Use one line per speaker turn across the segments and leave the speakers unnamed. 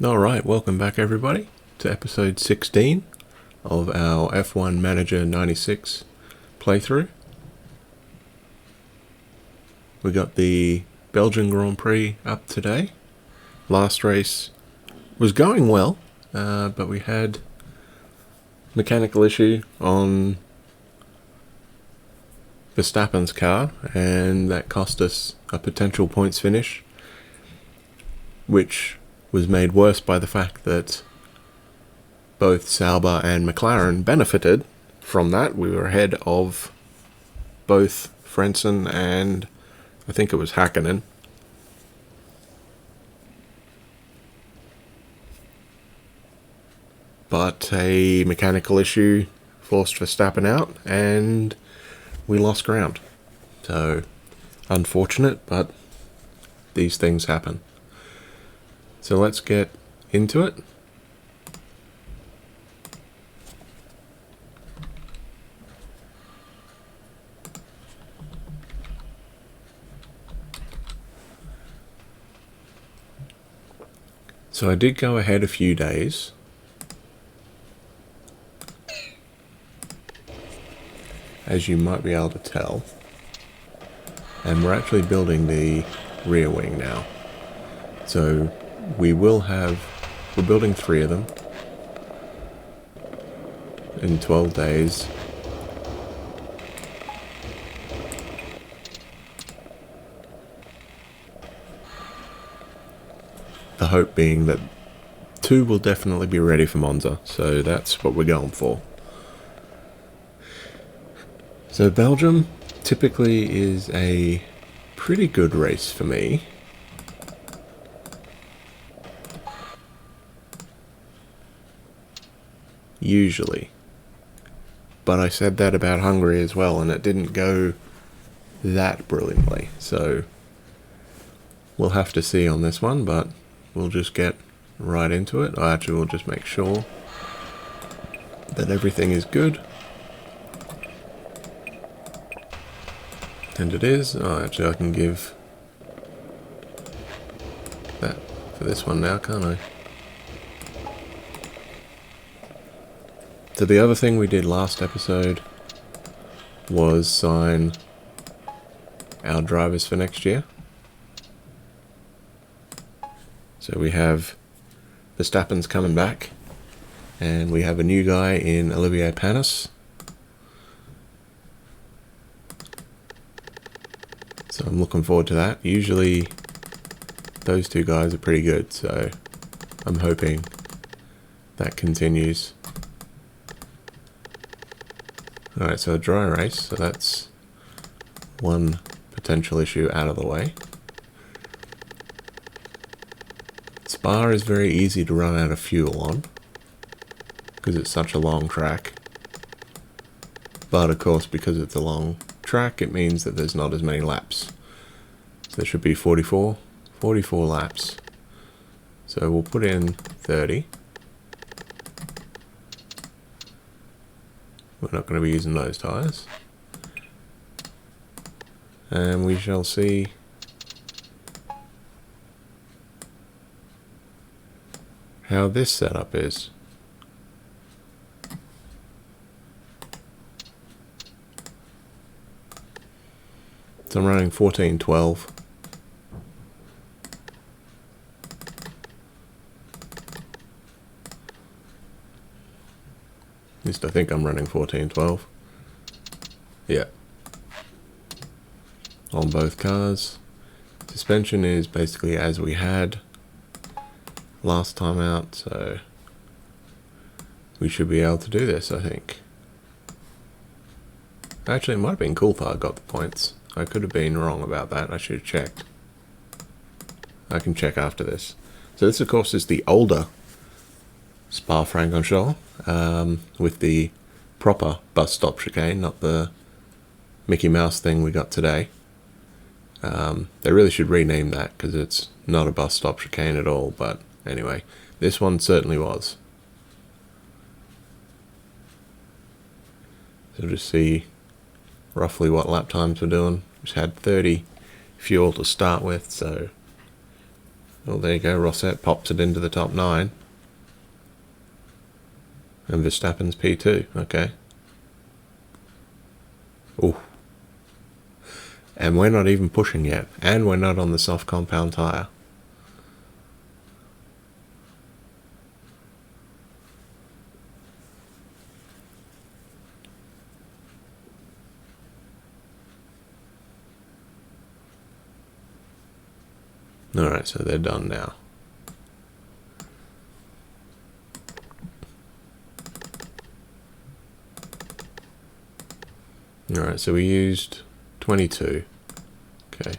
Alright, welcome back everybody to episode 16 of our F1 Manager 96 playthrough. We got the Belgian Grand Prix up today. Last race was going well, but we had mechanical issue on Verstappen's car, and that cost us a potential points finish, which was made worse by the fact that both Sauber and McLaren benefited from that. We were ahead of both Frentzen and I think it was Hakkinen. But a mechanical issue forced Verstappen out and we lost ground. So, unfortunate, but these things happen. So let's get into it. So I did go ahead a few days. As you might be able to tell. And we're actually building the rear wing now. So we're building 3 of them in 12 days. The hope being that 2 will definitely be ready for Monza, so that's what we're going for. So Belgium typically is a pretty good race for me. Usually. But I said that about Hungary as well, and it didn't go that brilliantly. So we'll have to see on this one, but we'll just get right into it. Actually, we'll just make sure that everything is good. And it is. Oh, actually, I can give that for this one now, can't I? So the other thing we did last episode was sign our drivers for next year. So we have Verstappen's coming back, and we have a new guy in Olivier Panis. So I'm looking forward to that. Usually those 2 guys are pretty good, so I'm hoping that continues. Alright, so a dry race, so that's one potential issue out of the way. Spa is very easy to run out of fuel on, because it's such a long track. But of course, because it's a long track, it means that there's not as many laps. So there should be 44 laps. So we'll put in 30. We're not going to be using those tyres. And we shall see how this setup is. So I'm running 1412. At least I think I'm running 1412. Yeah. On both cars. Suspension is basically as we had last time out, so we should be able to do this, I think. Actually, it might have been Coulthard got the points. I could have been wrong about that. I should have checked. I can check after this. So this, of course, is the older Spa-Francorchamps, with the proper bus stop chicane, not the Mickey Mouse thing we got today. They really should rename that, because it's not a bus stop chicane at all, but anyway, this one certainly was. So just see roughly what lap times we're doing. Just had 30 fuel to start with, so Well, there you go. Rosset pops it into the top 9. And Verstappen's P2. Okay. Ooh. And we're not even pushing yet. And we're not on the soft compound tyre. Alright, so they're done now. Alright, so we used 22. Okay.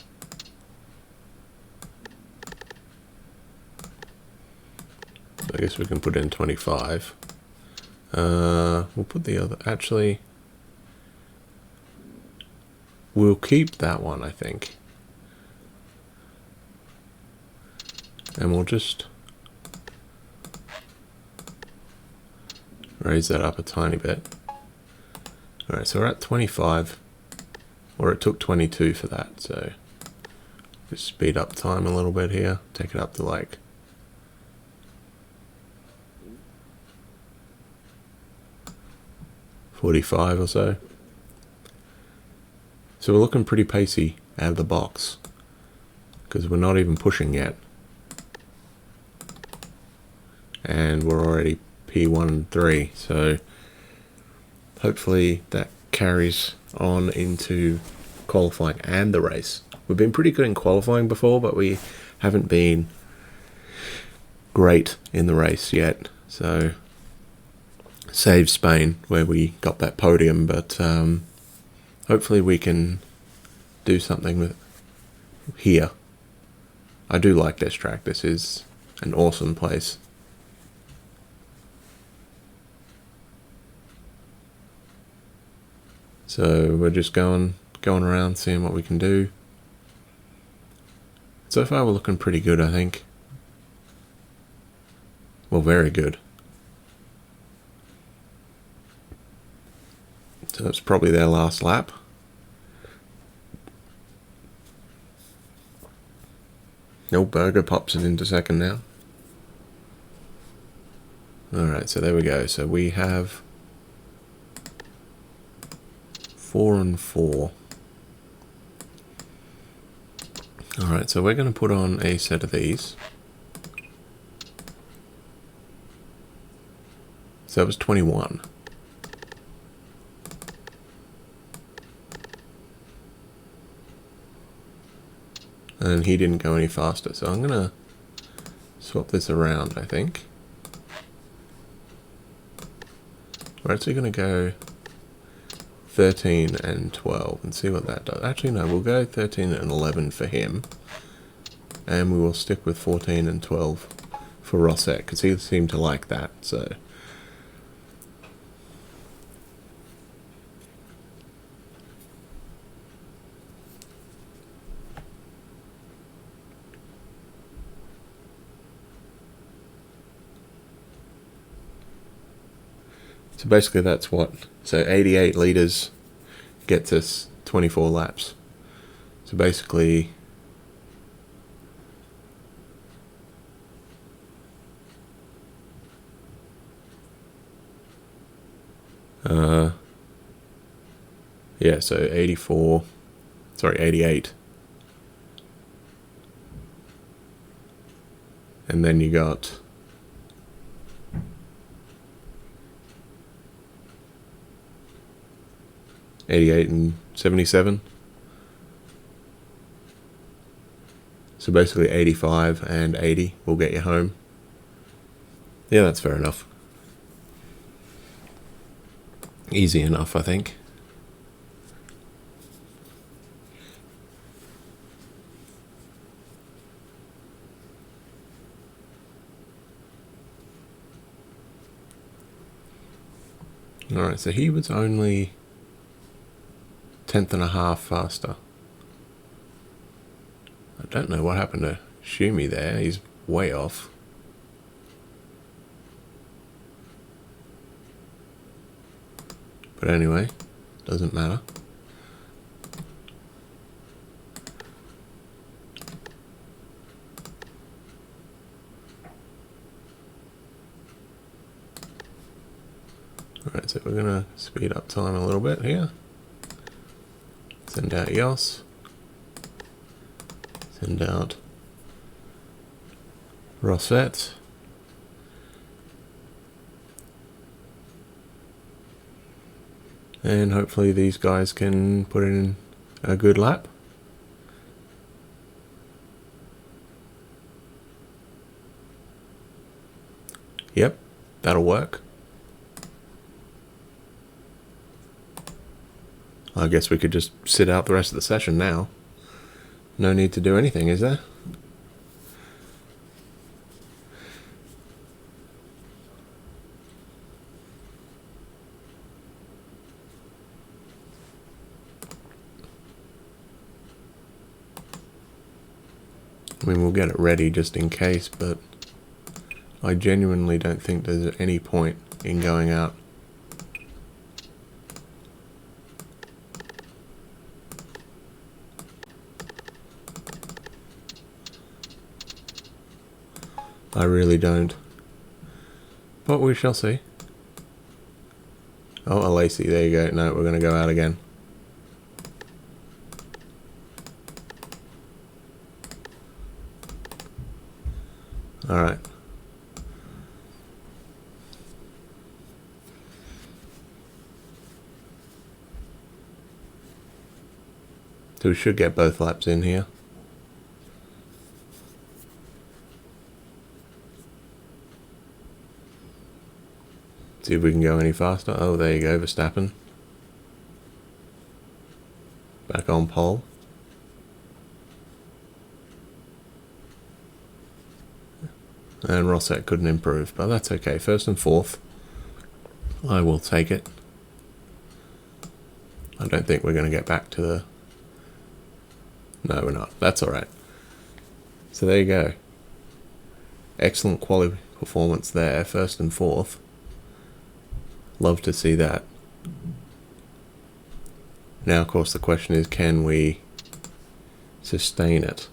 So I guess we can put in 25. We'll put the other... Actually, we'll keep that one, I think. And we'll just raise that up a tiny bit. Alright, so we're at 25, or it took 22 for that, so just speed up time a little bit here, take it up to like 45 or so. So we're looking pretty pacey out of the box, because we're not even pushing yet. And we're already P1-3, so hopefully that carries on into qualifying and the race. We've been pretty good in qualifying before, but we haven't been great in the race yet. So, save Spain, where we got that podium, but hopefully we can do something with here. I do like this track. This is an awesome place. So we're just going around, seeing what we can do. So far we're looking pretty good, I think. Well, very good. So it's probably their last lap. No, Berger pops it into second now. Alright, so there we go. So we have 4 and 4. Alright, so we're going to put on a set of these. So that was 21. And he didn't go any faster, so I'm going to swap this around, I think. We're actually going to go 13 and 12 and see what that does. Actually, no, we'll go 13 and 11 for him. And we will stick with 14 and 12 for Rosset, because he seemed to like that, so... So basically that's what, so 88 litres gets us 24 laps. So basically, yeah, so 88. And then you got 88 and 77. So basically 85 and 80 will get you home. Yeah, that's fair enough. Easy enough, I think. Alright, so he was only 10th.5 faster. I don't know what happened to Schumi there. He's way off. But anyway, doesn't matter. Alright, so we're going to speed up time a little bit here. Send out Yos. Send out Rosette. And hopefully these guys can put in a good lap. Yep, that'll work. I guess we could just sit out the rest of the session now. No need to do anything, is there? I mean, we'll get it ready just in case, but I genuinely don't think there's any point in going out. I really don't. But we shall see. Oh, a Lacey, there you go. No, we're going to go out again. Alright. So we should get both laps in here. See if we can go any faster. Oh, there you go, Verstappen. Back on pole. And Rosette couldn't improve, but that's okay. First and fourth. I will take it. I don't think we're going to get back to the... No, we're not. That's alright. So there you go. Excellent quality performance there. First and fourth. Love to see that. Now, of course, the question is, can we sustain it?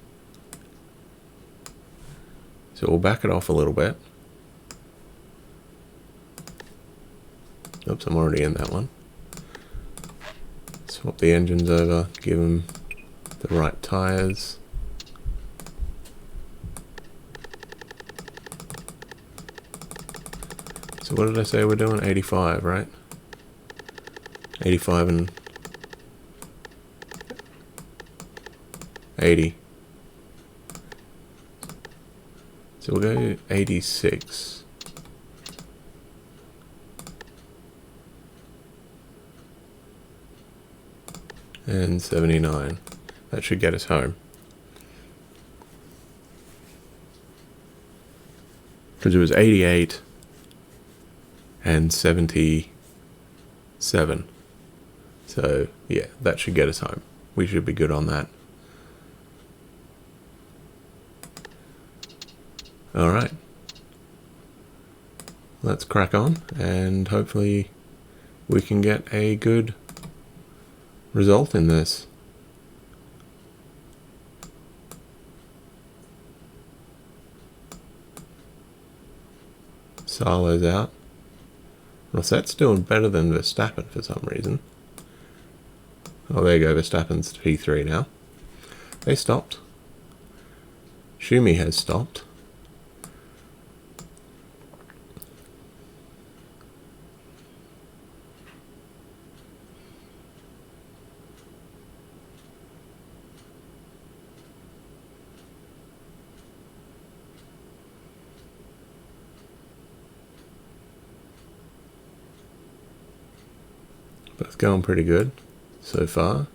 So we'll back it off a little bit. Oops, I'm already in that one. Swap the engines over, give them the right tyres. So what did I say we're doing? 85, right? 85 and 80. So we'll go 86. And 79. That should get us home. Because it was 88 and 77. So yeah, that should get us home. We should be good on that. Alright. Let's crack on and hopefully we can get a good result in this. Salo's out. Rosette's doing better than Verstappen for some reason. Oh, there you go. Verstappen's P3 now. They stopped. Schumi has stopped. Both going pretty good so far.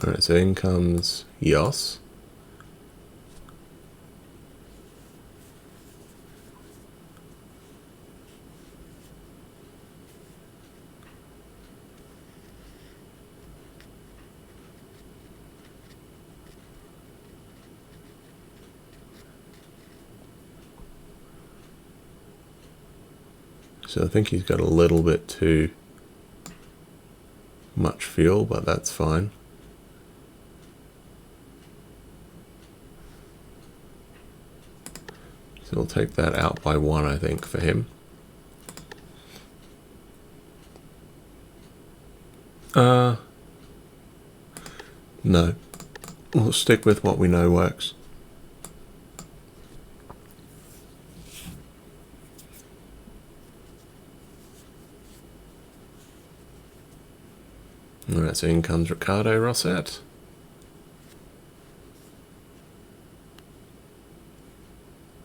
Alright, so in comes Yos. So I think he's got a little bit too much fuel, but that's fine. So we'll take that out by 1, I think, for him. No. We'll stick with what we know works. Alright, so in comes Ricardo Rosset.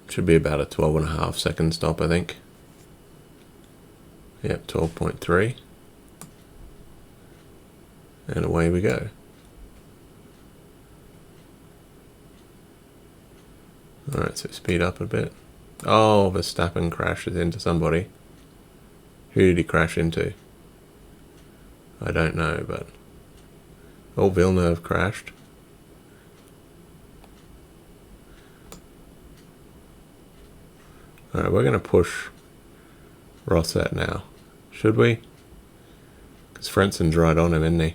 Should be about a 12.5 second stop, I think. Yep, 12.3. And away we go. Alright, so speed up a bit. Oh, Verstappen crashes into somebody. Who did he crash into? I don't know, but... Oh, Villeneuve crashed. Alright, we're going to push Rosset now. Should we? Because Frenson's right on him, isn't he?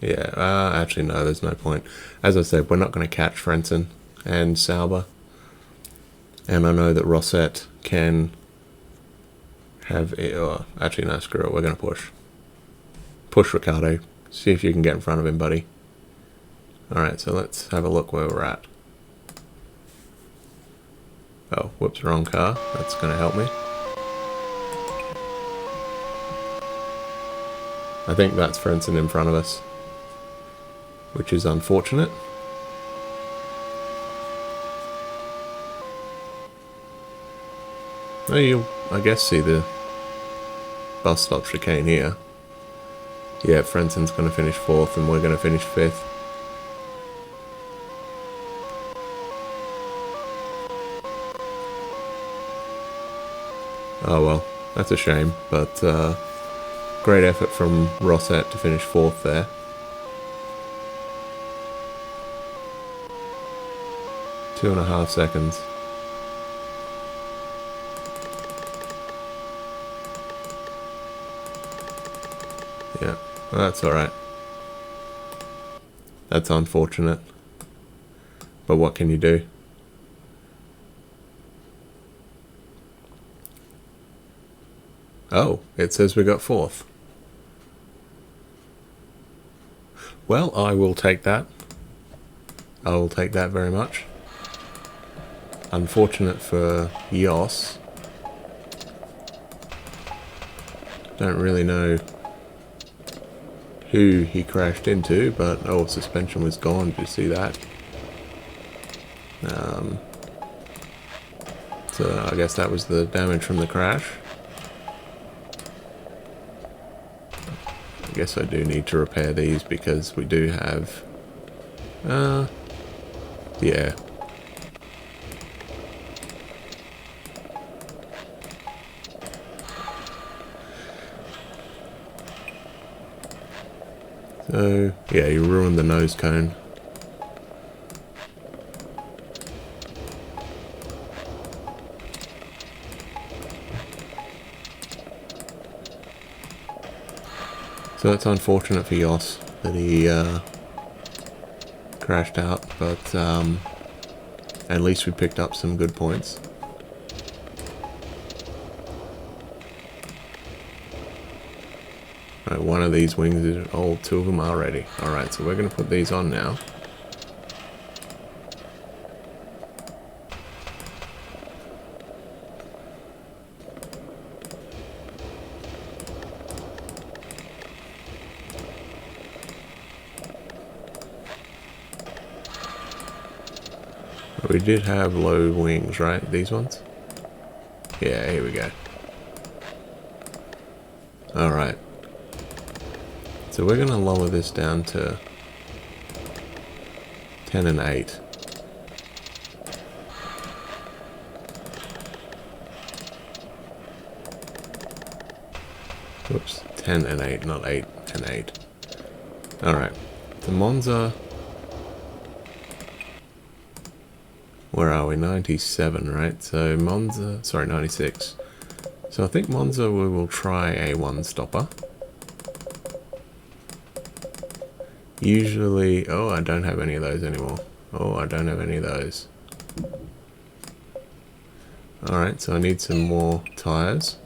Yeah, actually no, there's no point. As I said, we're not going to catch Frenson and Sauber. And I know that Rosset can have it, actually no, screw it, we're going to push. Push Ricardo. See if you can get in front of him, buddy. Alright, so let's have a look where we're at. Oh, whoops, wrong car. That's going to help me. I think that's Frenson in front of us, which is unfortunate. Oh, you'll, I guess, see the bus stop chicane here. Yeah, Frenson's going to finish 4th and we're going to finish 5th. Oh well, that's a shame, but great effort from Rosset to finish 4th there. 2.5 seconds. Yeah, well, that's alright. That's unfortunate. But what can you do? Oh, it says we got 4th. Well, I will take that. I will take that very much. Unfortunate for Jos. Don't really know who he crashed into, but oh, suspension was gone. Did you see that? So I guess that was the damage from the crash. I guess I do need to repair these because we do have... yeah. So, yeah, you ruined the nose cone. So that's unfortunate for Jos that he crashed out, but at least we picked up some good points. Right, one of these wings is... oh, 2 of them are ready. Alright, so we're going to put these on now. We did have low wings, right? These ones? Yeah, here we go. Alright. So we're going to lower this down to 10 and 8. Whoops, 10 and 8, not 8 and 8. Alright, the Monza... where are we? 97, right? So Monza... sorry, 96. So I think Monza we will try a one-stopper. Usually... oh, I don't have any of those anymore. Oh, I don't have any of those. Alright, so I need some more tyres.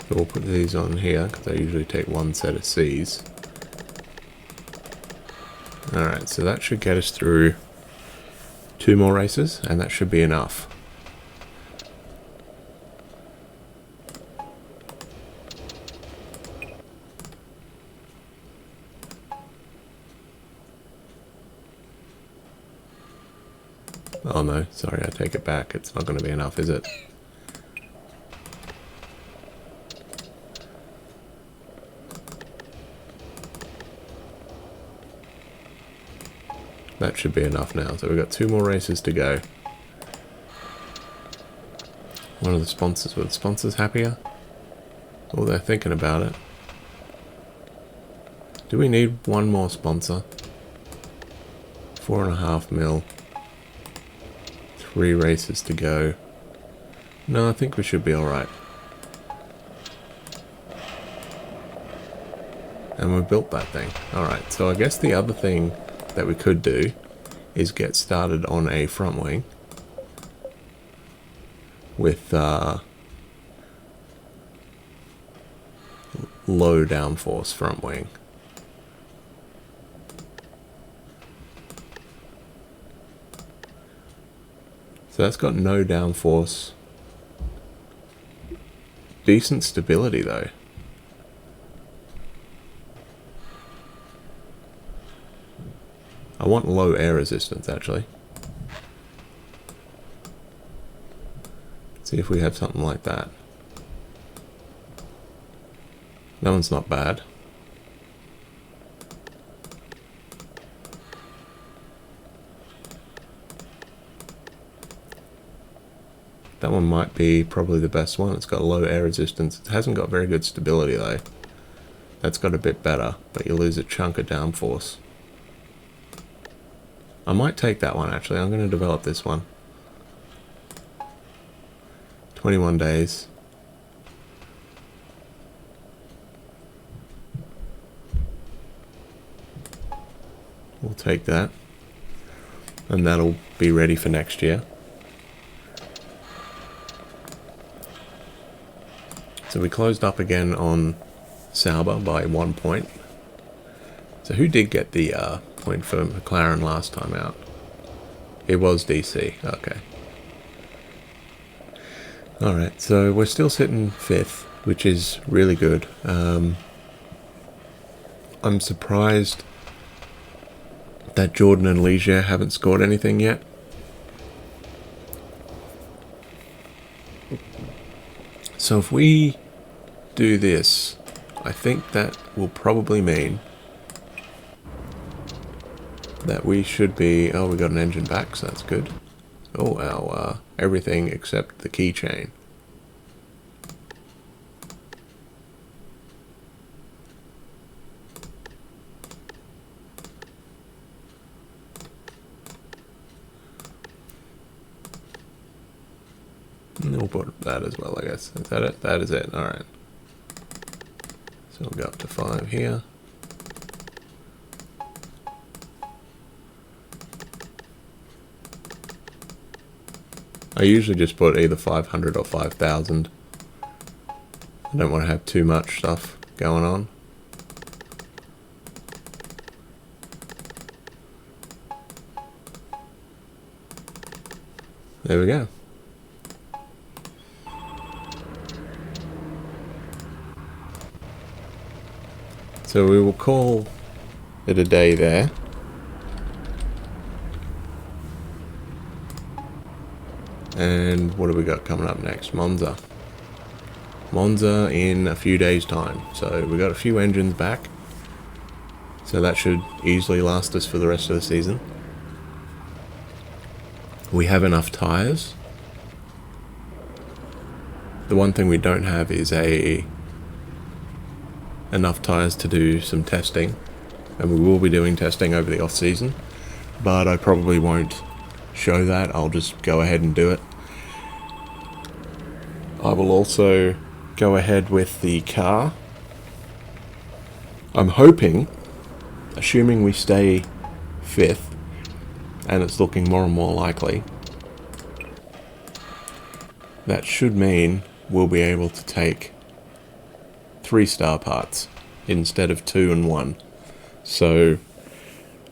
So we'll put these on here because I usually take one set of C's. Alright, so that should get us through 2 more races, and that should be enough. Oh no, sorry, I take it back. It's not going to be enough, is it? That should be enough now. So we've got 2 more races to go. One of the sponsors, were the sponsors happier? Oh, they're thinking about it. Do we need one more sponsor? 4.5 mil. 3 races to go. No, I think we should be alright. And we built that thing. Alright, so I guess the other thing that we could do is get started on a front wing with low downforce front wing. So that's got no downforce. Decent stability though. I want low air resistance actually. See if we have something like that. That one's not bad. That one might be probably the best one. It's got low air resistance. It hasn't got very good stability though. That's got a bit better, but you lose a chunk of downforce. I might take that one actually. I'm going to develop this one. 21 days. We'll take that. And that'll be ready for next year. So we closed up again on Sauber by 1 point. So who did get the point for McLaren last time out? It was DC. Okay. Alright, so we're still sitting 5th, which is really good. I'm surprised that Jordan and Ligier haven't scored anything yet. So if we do this, I think that will probably mean that we should be... Oh, we got an engine back, so that's good. Oh, our everything except the keychain. We'll put that as well, I guess. Is that it? That is it. Alright. So we'll go up to 5 here. I usually just put either 500 or 5,000. I don't want to have too much stuff going on. There we go. So we will call it a day there. And what have we got coming up next? Monza. Monza in a few days' time. So we got a few engines back. So that should easily last us for the rest of the season. We have enough tyres. The one thing we don't have is enough tyres to do some testing, and we will be doing testing over the off season, but I probably won't show that. I'll just go ahead and do it. I will also go ahead with the car. I'm hoping, assuming we stay 5th, and it's looking more and more likely, that should mean we'll be able to take 3-star parts instead of 2 and 1. So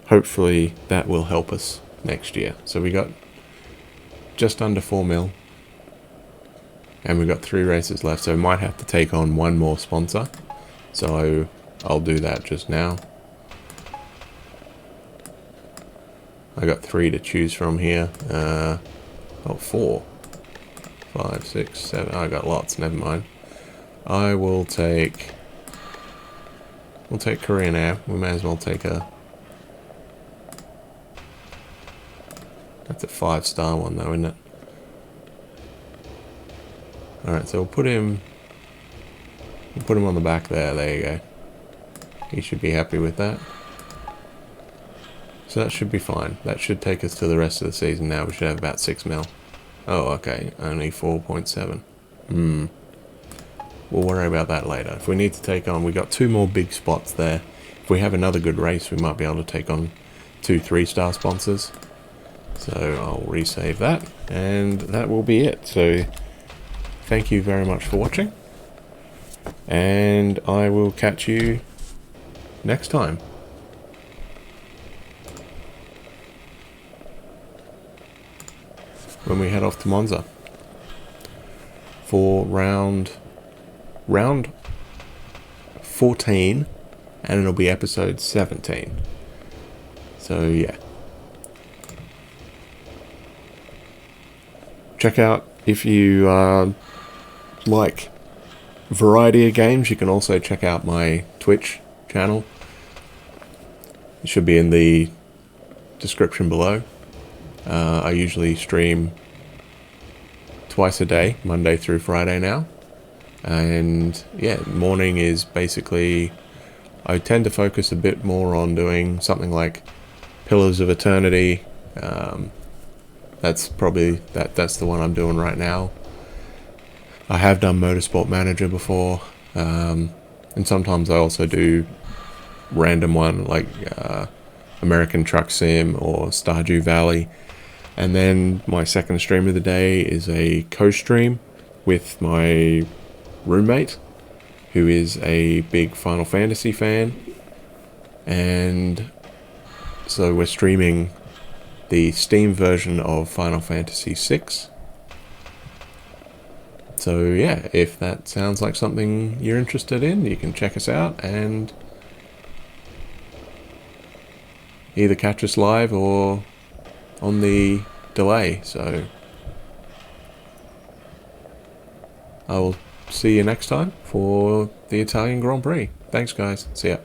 hopefully that will help us next year. So we got just under 4 mil, and we've got 3 races left, so we might have to take on one more sponsor. So I'll do that just now. I got 3 to choose from here. 4, 5, 6, 7. I got lots. Never mind. I will take. We'll take Korean Air. We may as well take a. That's a 5-star one though, isn't it? All right, so we'll put him. We'll put him on the back there. There you go. He should be happy with that. So that should be fine. That should take us to the rest of the season now. We should have about 6 mil. Oh, okay. Only 4.7. We'll worry about that later. If we need to take on... We got 2 more big spots there. If we have another good race, we might be able to take on 2 3-star sponsors. So I'll resave that. And that will be it. So thank you very much for watching. And I will catch you next time. When we head off to Monza for round 14, and it'll be episode 17. So yeah, check out, if you like variety of games, you can also check out my Twitch channel. It should be in the description below. I usually stream twice a day, Monday through Friday now. And yeah, morning is basically, I tend to focus a bit more on doing something like Pillars of Eternity. That's probably, that's the one I'm doing right now. I have done Motorsport Manager before, and sometimes I also do random one like American Truck Sim or Stardew Valley. And then my second stream of the day is a co-stream with my roommate, who is a big Final Fantasy fan. And so we're streaming the Steam version of Final Fantasy VI. So yeah, if that sounds like something you're interested in, you can check us out and either catch us live or on the delay. So I will see you next time for the Italian Grand Prix. Thanks guys, see ya.